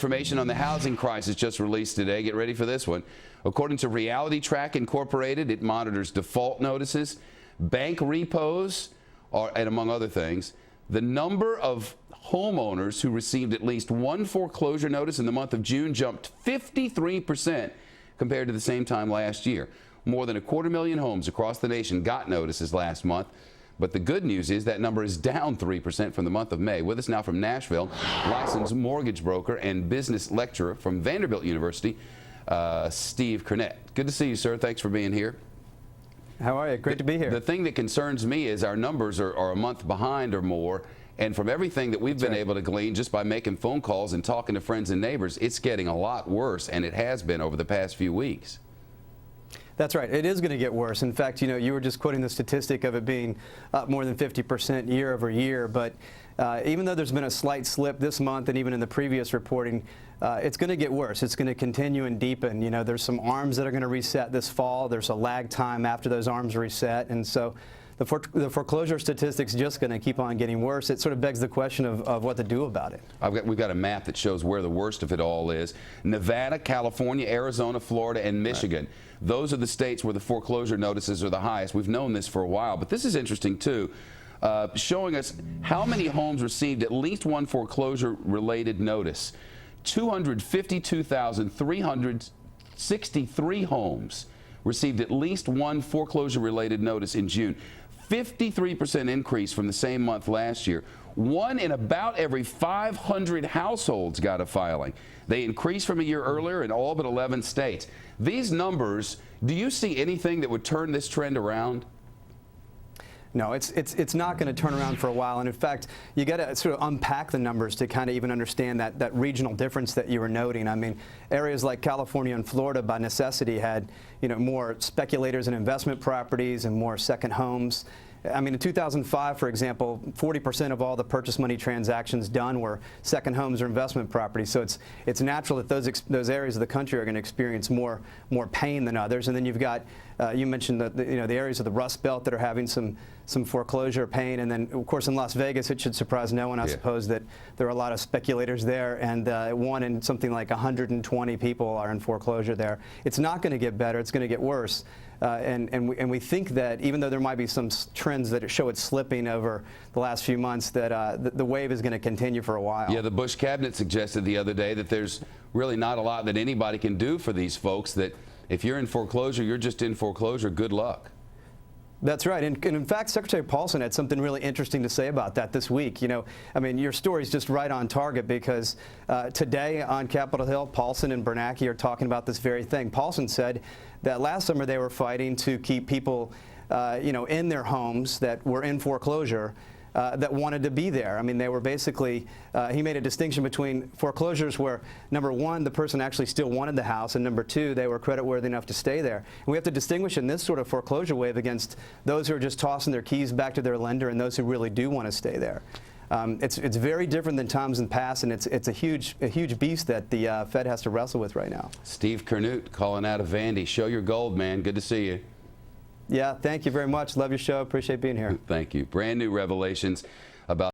Information on the housing crisis just released today. Get ready for this one. According to Reality Track Incorporated, it monitors default notices, bank repos, and among other things. The number of homeowners who received at least one foreclosure notice in the month of June jumped 53% compared to the same time last year. More than 250,000 homes across the nation got notices last month. But the good news is that number is down 3% from the month of May. With us now from Nashville, licensed mortgage broker and business lecturer from Vanderbilt University, Steve Curnutte. Good to see you, sir. Thanks for being here. How are you? Great to be here. The thing that concerns me is our numbers are a month behind or more. And from everything that we've been able to glean just by making phone calls and talking to friends and neighbors, it's getting a lot worse, and it has been over the past few weeks. That's right. It is going to get worse. In fact, you were just quoting the statistic of it being up more than 50% year over year. But even though there's been a slight slip this month and even in the previous reporting, it's going to get worse. It's going to continue and deepen. There's some arms that are going to reset this fall. There's a lag time after those arms reset. And so the foreclosure statistics just going to keep on getting worse. It sort of begs the question of what to do about it. We've got a map that shows where the worst of it all is. Nevada, California, Arizona, Florida, and Michigan. Right. Those are the states where the foreclosure notices are the highest. We've known this for a while, but this is interesting too, showing us how many homes received at least one foreclosure-related notice. 252,363 homes received at least one foreclosure-related notice in June. 53% increase from the same month last year. One in about every 500 households got a filing. They increased from a year earlier in all but 11 states. These numbers, do you see anything that would turn this trend around? No, it's not going to turn around for a while. And in fact, you got to sort of unpack the numbers to kind of even understand that regional difference that you were noting. I mean, areas like California and Florida by necessity had, more speculators in investment properties and more second homes. I mean, in 2005, for example, 40% of all the purchase money transactions done were second homes or investment properties. So it's natural that those areas of the country are going to experience more pain than others. And then you've got you mentioned the areas of the Rust Belt that are having some foreclosure pain. And then, of course, in Las Vegas, it should surprise no one, I suppose, that there are a lot of speculators there. And one in something like 120 people are in foreclosure there. It's not going to get better. It's going to get worse. And we think that even though there might be some trends that show it slipping over the last few months, that the wave is going to continue for a while. Yeah, the Bush cabinet suggested the other day that there's really not a lot that anybody can do for these folks, that if you're in foreclosure, you're just in foreclosure. Good luck. That's right. And in fact, Secretary Paulson had something really interesting to say about that this week. I mean, your story's just right on target because today on Capitol Hill, Paulson and Bernanke are talking about this very thing. Paulson said that last summer they were fighting to keep people, in their homes that were in foreclosure that wanted to be there. I mean, they were basically, he made a distinction between foreclosures where, number one, the person actually still wanted the house, and number two, they were creditworthy enough to stay there. And we have to distinguish in this sort of foreclosure wave against those who are just tossing their keys back to their lender and those who really do want to stay there. It's very different than times in the past, and it's a huge beast that the Fed has to wrestle with right now. Steve Curnutte calling out of Vandy. Show your gold, man. Good to see you. Yeah, thank you very much. Love your show. Appreciate being here. Thank you. Brand new revelations about